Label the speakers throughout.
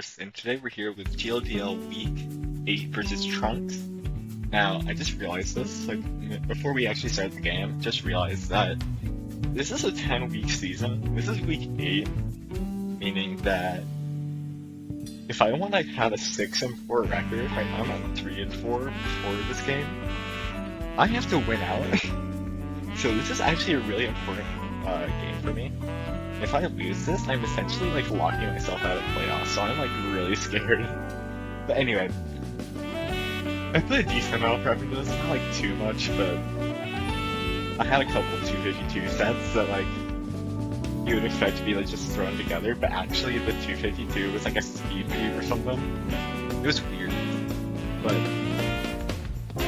Speaker 1: eMburst, and today we're here with GLDL Week 8 versus Trunks. Now, I just realized this, before we actually started the game, just realized that this is a 10-week season. This is Week 8, meaning that if I want to have a 6-4 record, right now I'm at 3-4 before this game, I have to win out. So this is actually a really important game for me. If I lose this, I'm essentially locking myself out of playoffs, so I'm really scared. But anyway, I put a decent amount of prep into this, not too much, but I had a couple 252 sets that you would expect to be just thrown together, but actually the 252 was a speed read or something. It was weird, but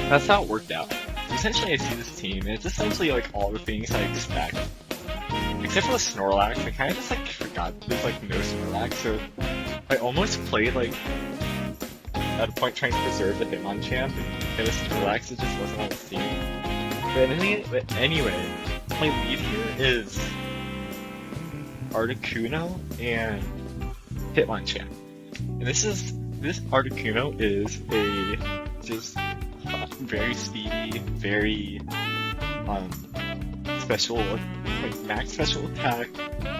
Speaker 1: that's how it worked out. So essentially I see this team, and it's essentially all the things I expect. Except for the Snorlax, I kind of just forgot there's no Snorlax, so I almost played at a point trying to preserve the Hitmonchan and get a Snorlax, it just wasn't on the scene. But anyway, my lead here is Articuno and Hitmonchan. And this Articuno is very speedy, very special, max special attack,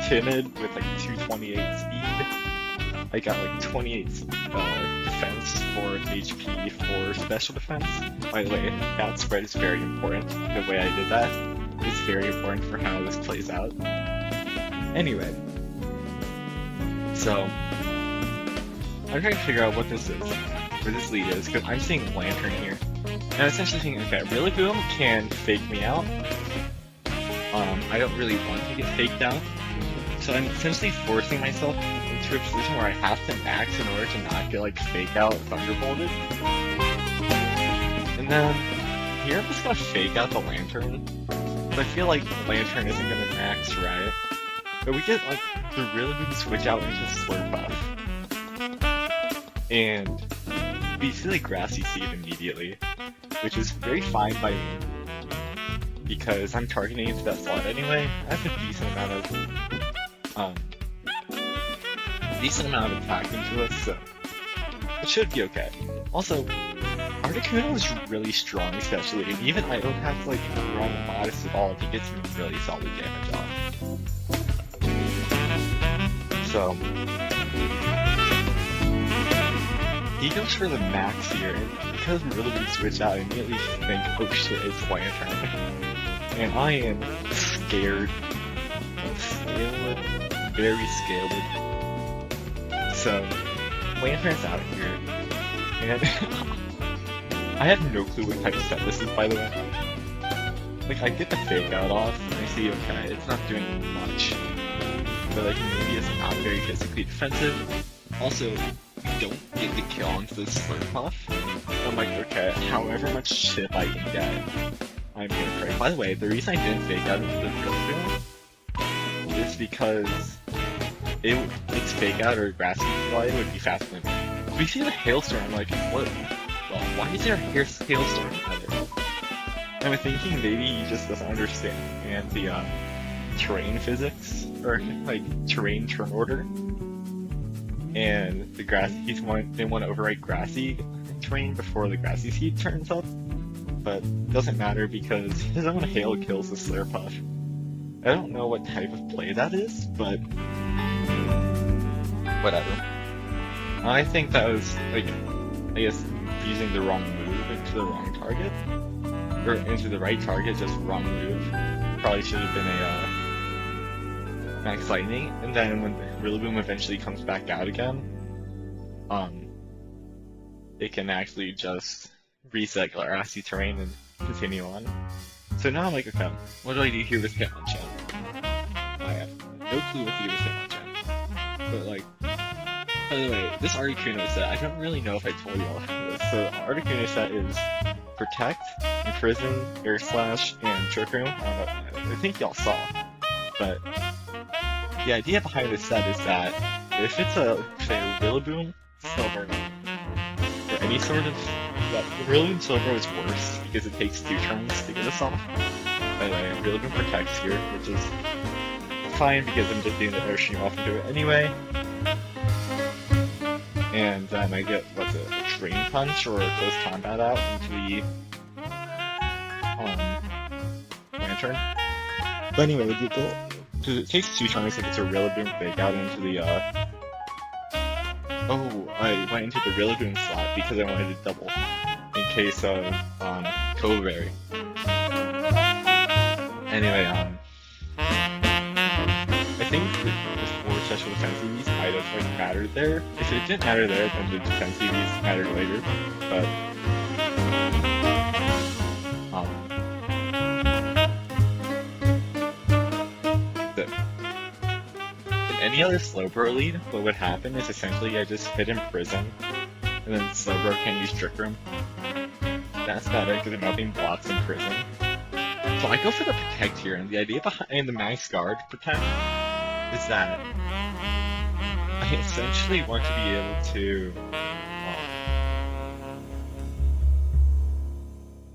Speaker 1: timid with 228 speed. I got 28 defense for HP for special defense. By the way, that spread is very important. The way I did that is very important for how this plays out. Anyway, so I'm trying to figure out what this is, where this lead is, because I'm seeing Lantern here. And I'm essentially thinking, okay, Rillaboom can fake me out. I don't really want to get faked out, so I'm essentially forcing myself into a position where I have to max in order to not get fake out Thunderbolted. And then here I'm just gonna fake out the Lantern, but I feel Lantern isn't gonna max right. But we get the Rillaboom switch out into Slurp, and we see Grassy Seed immediately, which is very fine by me, because I'm targeting into that slot anyway. I have a decent amount of attack into it, so it should be okay. Also, Articuno is really strong, especially, and even I don't have to run modest at all to get some really solid damage off. So he goes for the max here, and because we really switch out, I immediately think, oh shit, it's Lantern. And I am scared. Very scared. So, Lantern's out of here. And I have no clue what type of set this is, by the way. I get the fake out off, and I see, okay, it's not doing much. But maybe it's not very physically defensive. Also, we don't get the kill onto the Slurp. I'm okay, however much shit I can get, I'm gonna pray. By the way, the reason I didn't fake out into the Rillaboom is because its fake out or Grassy Slide would be faster than me. We see the Hailstorm, what? Well, why is there a Hailstorm either? I'm thinking maybe he just doesn't understand the terrain physics, or terrain turn order. And the they want to overwrite Grassy terrain before the Grassy Seed turns up. But it doesn't matter because his own Hail kills the Slurp. I don't know what type of play that is, but whatever. I think that was, I guess, using the wrong move into the wrong target. Or into the right target, just wrong move. Probably should have been a Max Lightning, and then when Rillaboom eventually comes back out again, it can actually just reset Grassy terrain and continue on. So now I'm okay, what do I do here with Hitmonchan? I have no clue what to do with Hitmonchan. But by the way, this Articuno set, I don't really know if I told you all this. So Articuno set is Protect, Imprison, Air Slash, and Trick Room. I think y'all saw. But the idea behind this set is that if it's say a Rillaboom, Slowbro, or any sort of Rillaboom Slowbro is worse because it takes 2 turns to get us off. By the way, Rillaboom protects here, which is fine because I'm just doing the air stream off into it anyway. and then I get, what's it, a Drain Punch or a Close Combat out into the Lantern. But anyway, because it takes 2 turns to get to Rillaboom Fake out into the, oh, I went into the Rillaboom slot because I wanted to double in case of, Coverberry. Anyway, I think the 4 special defense EVs might have, like, mattered there. If it didn't matter there, then the defense EVs mattered later, but, in any other Slowbro lead, what would happen is essentially I just hit Imprison, and then Slowbro can't use Trick Room. That's about it, because nothing blocks Imprison. So I go for the Protect here, and the idea behind the Max Guard Protect is that I essentially want to be able to...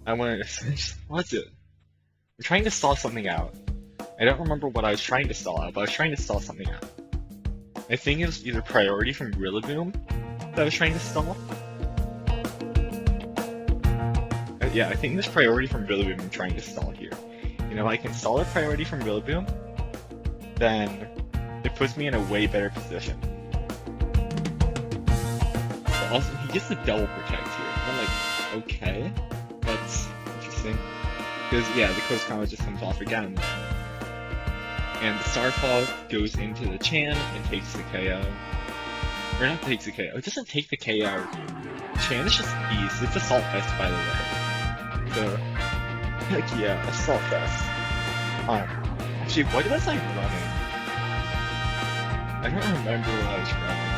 Speaker 1: I want to essentially... What's it? I'm trying to stall something out. I don't remember what I was trying to stall out, but I was trying to stall something out. I think it was either Priority from Rillaboom that I was trying to stall. Yeah, I think there's Priority from Rillaboom I'm trying to stall here. You know, if I can stall a Priority from Rillaboom, then it puts me in a way better position. But also, he gets the double protect here. I'm like, okay, that's interesting. Because, yeah, the Close Combat just comes off again. And the Starfall goes into the Chan and takes the KO. Or not takes the KO, it doesn't take the KO. Chan is just beast, it's Assault Fest by the way. So, heck yeah, Assault Fest. Actually, what was I running? I don't remember what I was running.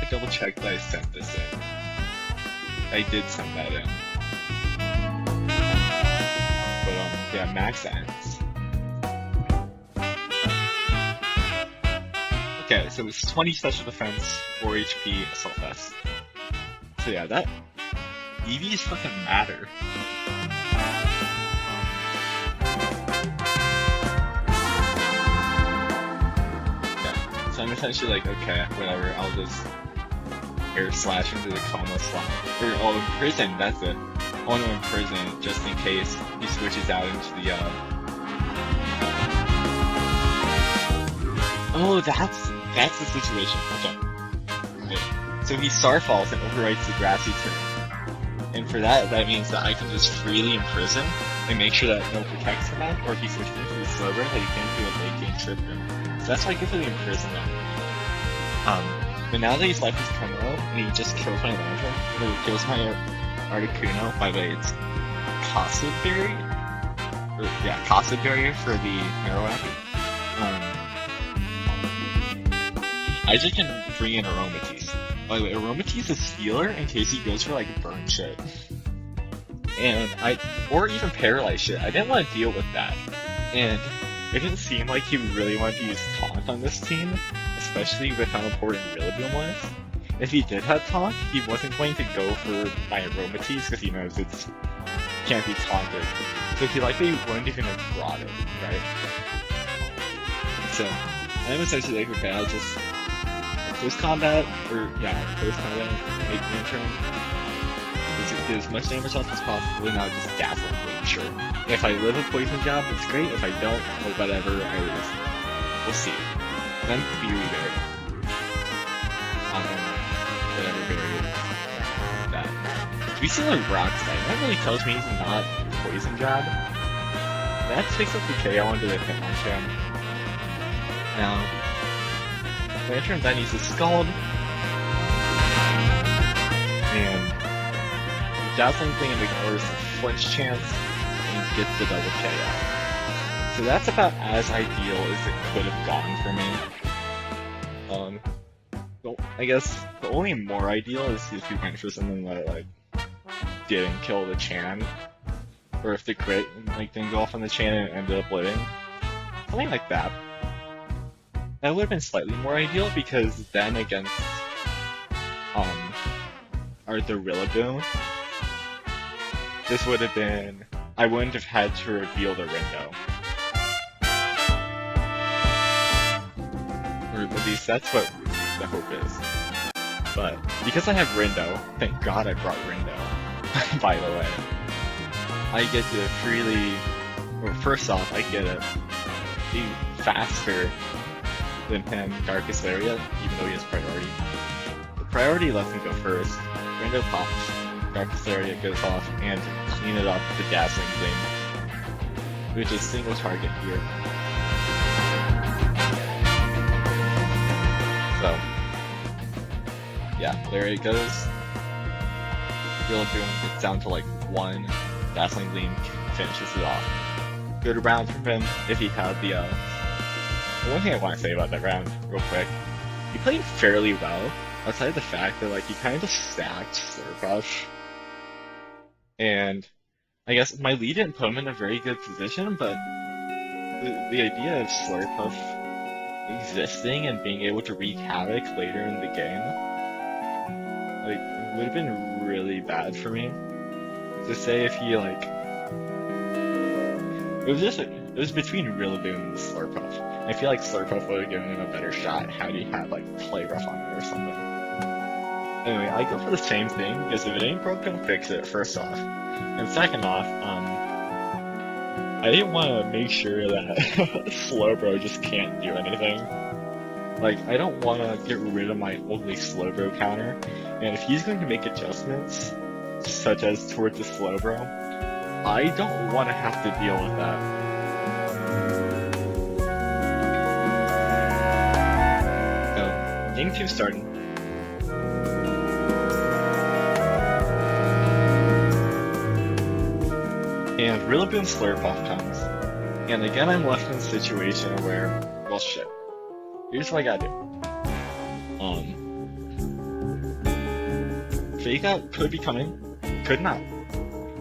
Speaker 1: I double checked that I sent this in. I did send that in. But yeah, max ends. Okay, so it's 20 special defense, 4 HP, Assault Vest. So yeah, that EVs fucking matter. Yeah, so I'm essentially like, okay, whatever, I'll just Air Slash into the Coma slot. Or, oh, Imprison, that's it. I want to Imprison just in case he switches out into the, Oh, that's the situation. Okay. So he Starfalls and overwrites the Grassy turn. And for that, that means that I can just freely Imprison and make sure that no protects him out, or if he switches into the Slowbro, that he can't do a late game Trick Room. So that's why I go for the Imprisonment. But now that he's left his Como, and he just kills my Lantern, or he kills my Articuno, by the way, it's Casa Berry? Or, yeah, Casa Berry for the Marowak. I just can bring in Aromatisse. By the way, Aromatisse is Stealer in case he goes for like burn shit. And or even paralyze shit. I didn't want to deal with that. And it didn't seem like he really wanted to use Taunt on this team, especially with how important Rillaboom was. If he did have Taunt, he wasn't going to go for my Aromatisse because he knows it can't be taunted. So he likely wouldn't even have brought it, right? So, I'm essentially like, okay, I'll just Close Combat, or yeah, Close Combat, make Lantern, do as much damage as possible, and I'll just Dazzle him, sure. If I live a Poison Job, it's great. If I don't, or whatever, I lose. We'll see. Then Fury Berry. Whatever berry that. To be seen like Rock Slide, that really tells me he's not Poison Job. That takes up the KO onto the Hitmonchan. Now, Lantern then uses Scald, and the Dazzling thing ignores the Flinch chance, and gets the double KO. So that's about as ideal as it could have gone for me. So I guess the only more ideal is if you went for something that like didn't kill the Chan, or if the crit like didn't go off on the Chan and ended up living, something like that. That would have been slightly more ideal because then against or the Rillaboom, this would have been I wouldn't have had to reveal the Rindo. Or at least that's what the hope is. But because I have Rindo, thank God I brought Rindo, by the way, I get to freely, well, first off, I get to be faster than him, Darkest Area, even though he has priority. The priority lets him go first. Rindo pops, Darkest Area goes off, and clean it up with the Dazzling Gleam, which is single target here. So, yeah, there it goes. Rillaboom gets down to like 1, Dazzling Gleam finishes it off. Good round from him if he had the one thing I want to say about that round, real quick, he played fairly well, outside of the fact that like he kind of just stacked Slurp. And I guess my lead didn't put him in a very good position, but the idea of Slurp existing and being able to wreak havoc later in the game, like, would have been really bad for me. To say if he like, it was between Rillaboom and Slurp. I feel like Slurp would have given him a better shot had he had like Play Rough on it or something. Anyway, I go for the same thing because if it ain't broke, don't fix it. First off, and second off, I didn't want to make sure that Slowbro just can't do anything. Like, I don't want to get rid of my only Slowbro counter, and if he's going to make adjustments, such as towards the Slowbro, I don't want to have to deal with that. So, game 2 starting. And Rillaboom Slurp-off comes. And again, I'm left in a situation where, well, shit. Here's what I gotta do. Fake Out could be coming, could not.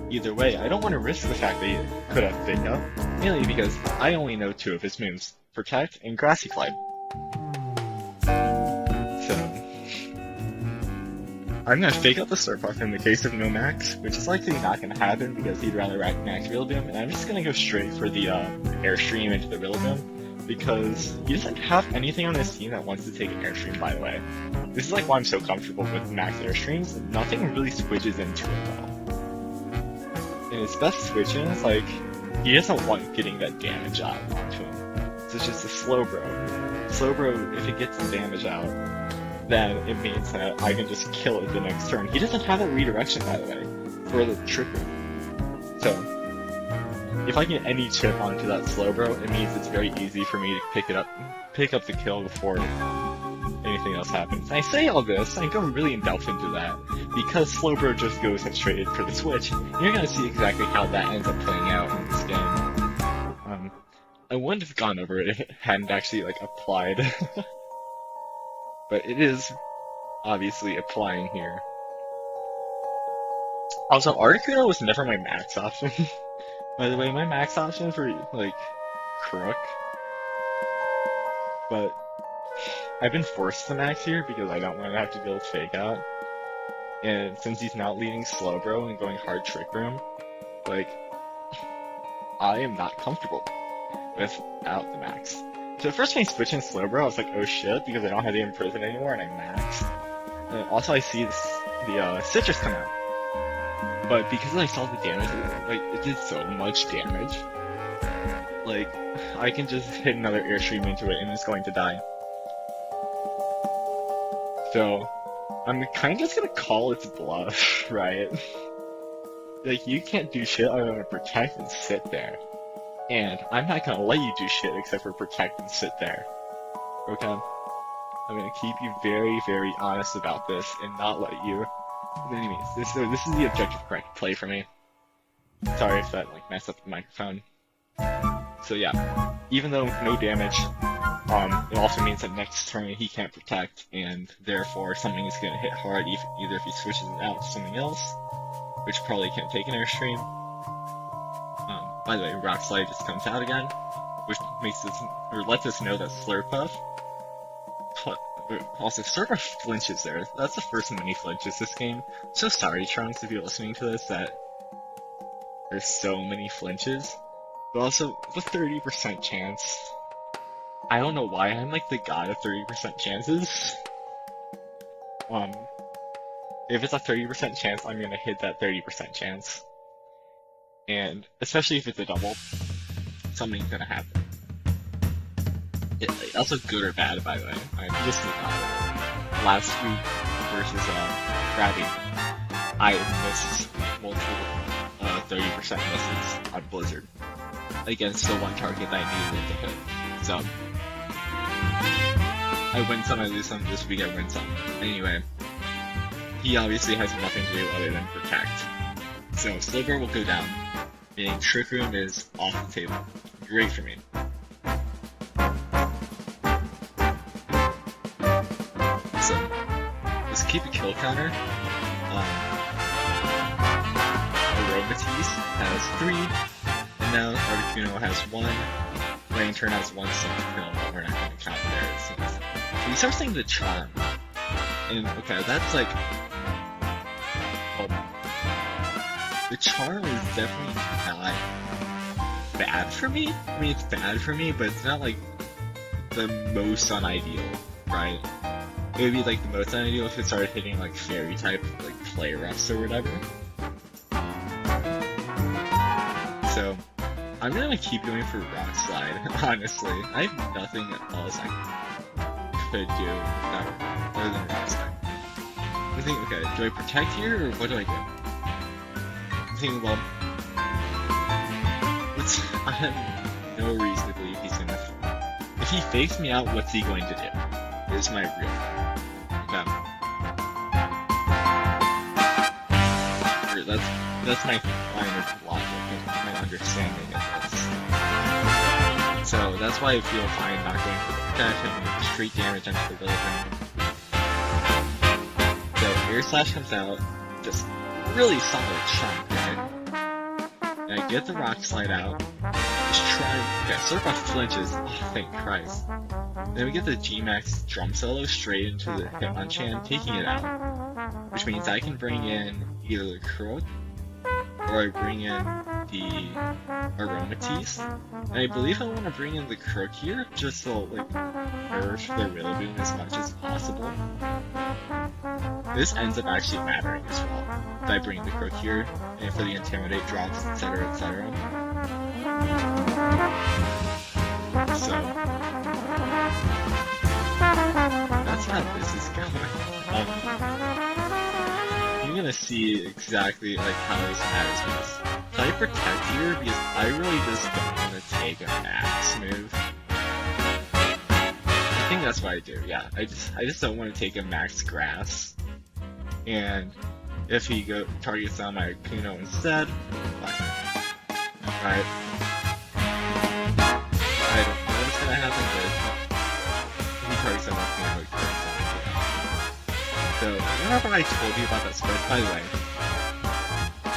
Speaker 1: Either way, I don't want to risk the fact that he could have Fake Out, mainly because I only know 2 of his moves, Protect and Grassy Climb. So, I'm gonna Fake Out the Slurp in the case of no max, which is likely not gonna happen because he'd rather max Rillaboom, and I'm just gonna go straight for the Airstream into the Rillaboom, because he doesn't have anything on his team that wants to take an Airstream, by the way. This is like why I'm so comfortable with max Airstreams. Nothing really switches into it though. And his best switches, like, he doesn't want getting that damage out onto him. So it's just a Slowbro. Slowbro, if it gets the damage out, then it means that I can just kill it the next turn. He doesn't have that redirection, by the way, for the tripper. So, if I get any chip onto that Slowbro, it means it's very easy for me to pick up the kill before anything else happens. And I say all this, I go really in depth into that, because Slowbro just goes straight in for the switch. You're gonna see exactly how that ends up playing out in this game. I wouldn't have gone over it if it hadn't actually, like, applied. But it is obviously applying here. Also, Articuno was never my max option. By the way, my max options were, like, Crook. But I've been forced to max here because I don't want to have to deal with Fake Out. And since he's not leading Slowbro and going hard Trick Room, like, I am not comfortable without the max. So first when I switched in Slowbro, I was like, oh shit, because I don't have the Imprison anymore and I maxed. And also I see the Citrus come out. But because I saw the damage, like, it did so much damage. Like, I can just hit another Airstream into it and it's going to die. So, I'm kinda just gonna call its bluff, right? Like, you can't do shit other than protect and sit there. And I'm not gonna let you do shit except for protect and sit there. Okay? I'm gonna keep you very, very honest about this and not let you... Anyways, this is the objective correct play for me. Sorry if that, like, messed up the microphone. So yeah, even though no damage, it also means that next turn he can't protect, and therefore something is gonna hit hard either if he switches it out to something else, which probably can't take an Airstream. By the way, Rock Slide just comes out again, which makes us, or lets us know that Slurp also Slurp flinches there. That's the first mini flinches this game. So sorry, Trunks, if you're listening to this, that there's so many flinches, but also the 30% chance. I don't know why I'm like the god of 30% chances. If it's a 30% chance, I'm gonna hit that 30% chance. And especially if it's a double, something's gonna happen. Also good or bad, by the way. I just last week versus Krabby, I missed multiple 30% misses on Blizzard against the one target that I needed it to hit. So I win some, I lose some. This week I win some. Anyway, he obviously has nothing to do other than protect. So Slowbro will go down, meaning Trick Room is off the table. Great for me. So let's keep a kill counter. Aromatisse has 3, and now Articuno has 1. Lantern has 1 self kill, but we're not going to count there, it seems. So we start seeing the charm. And okay, that's like. The charm is definitely not bad for me. I mean, it's bad for me, but it's not like the most unideal, right? It would be like the most unideal if it started hitting like fairy type, like play refs or whatever. So I'm gonna keep going for Rock Slide, honestly. I have nothing else I could do other than Rock Slide. I think, okay, do I protect here or what do I do? I'm thinking, well, I have no reason to believe he's gonna. If he fakes me out, what's he going to do? Is my real. Okay. That's my line of logic and my understanding of this. So that's why I feel fine not going for the protect and straight damage onto the building. So Air Slash comes out, just really solid chunk, right? And I get the Rock Slide out, just try. Okay, Slurp off flinches. Oh, thank Christ. Then we get the G-Max drum solo straight into the Hitmonchan, taking it out. Which means I can bring in either the Croak, or I bring in the Aromatisse. And I believe I want to bring in the Croak here, just so, like, nerf the Rillaboom as much as possible. This ends up actually mattering as well. If I bring the Croak here, and for the Intimidate drops, etc., etc. So that's how this is going. You're gonna see exactly like how this matters most. So I protect here because I really just don't want to take a max move. I think that's what I do. Yeah, I just don't want to take a max grass. And if he targets on my Articuno instead, fuck it. Right? I don't know what's gonna happen, but he targets on my Articuno. So, remember I told you about that spread? By the way,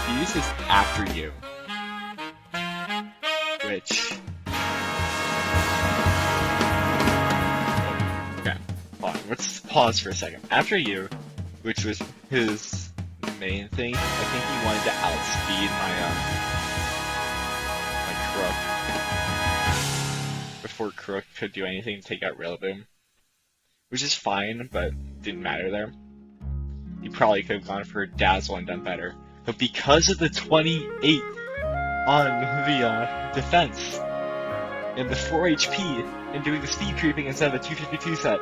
Speaker 1: he uses after you. Which... Okay, hold on, let's pause for a second. After you, which was his main thing, I think he wanted to outspeed my Croak. Before Croak could do anything to take out Rillaboom. Which is fine, but didn't matter there. He probably could have gone for Dazzle and done better. But because of the 28 on the defense, and the 4 HP, and doing the speed creeping instead of a 252 set,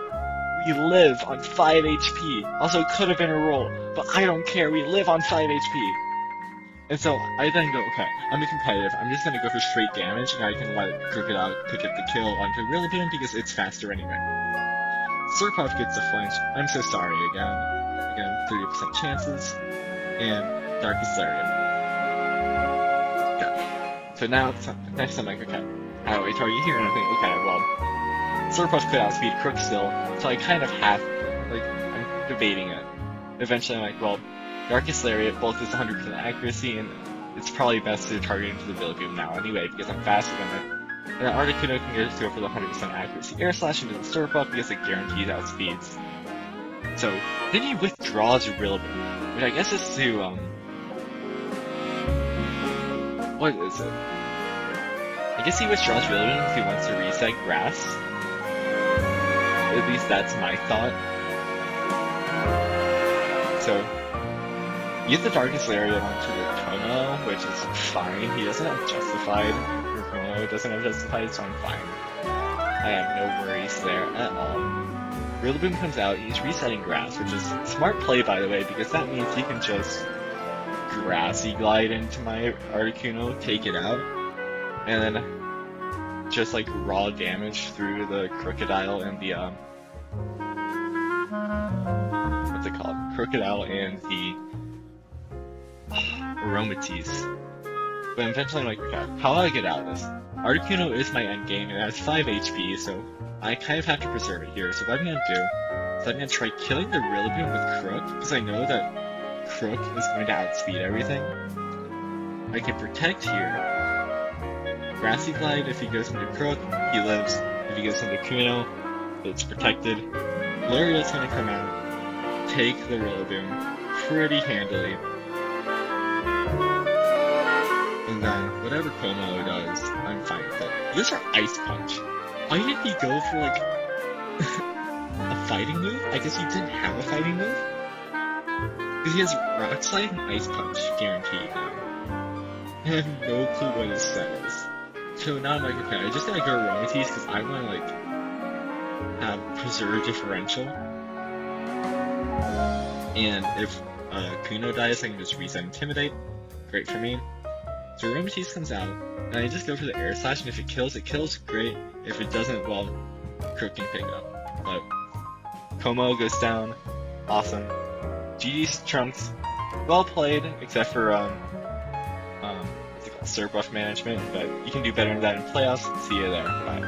Speaker 1: we live on 5 HP. Also, it could have been a roll, but I don't care, we live on 5 HP. And so, I then go, okay, I'm competitive, I'm just gonna go for straight damage, and I can let Crooked out to get the kill onto Rillaboom because it's faster anyway. Slurp gets the flinch. I'm so sorry again. Again, 30% chances, and Darkest Lariat. Okay. So now, next I'm like, okay, how do I target here? And I think, okay, well, Slurp could outspeed Crook still, so I kind of have, like, I'm debating it. Eventually I'm like, well, Darkest Lariat both is 100% accuracy, and it's probably best to target into the Rillaboom now anyway, because I'm faster than it. And then Articuno can just go for the 100% accuracy Air Slash into the Slurp because it guarantees outspeeds. So, then he withdraws Rillaboom, which I guess is to, What is it? I guess he withdraws Rillaboom if he wants to reset Grass. At least that's my thought. So, you get the Darkest Lariat onto the Como, which is fine. He doesn't have Justified. Or Como doesn't have Justified, so I'm fine. I have no worries there at all. Rillaboom comes out, he's resetting Grass, which is smart play by the way, because that means he can just Grassy Glide into my Articuno, take it out, and then just like raw damage through the Crocodile and the what's it called? Crocodile and the Aromatisse. But eventually I'm like, okay, how do I get out of this? Articuno is my endgame, and it has 5 HP, so I kind of have to preserve it here. So what I'm gonna do is I'm gonna try killing the Rillaboom with Crook, because I know that Crook is going to outspeed everything. I can protect here. Grassy Glide, if he goes into Crook, he lives. If he goes into Kuno, it's protected. Lariat's gonna come out, take the Rillaboom pretty handily. And then, whatever Como does, I'm fine with it. These are Ice Punch. Why didn't he go for, like, a fighting move? I guess he didn't have a fighting move? Because he has Rock Slide and Ice Punch guaranteed now. I have no clue what his set is. So now I'm like, okay, I just gotta go Aromatisse because I want to, like, have Preserve Differential. And if Kuno dies, I can just reset Intimidate. Great for me. So Aromatisse comes out, and I just go for the Air Slash, and if it kills, great. If it doesn't, well, Crook can pick up. But Como goes down, awesome. GG's Trunks, well played, except for what's it called, Slurp buff management, but you can do better than that in playoffs. See you there, bye.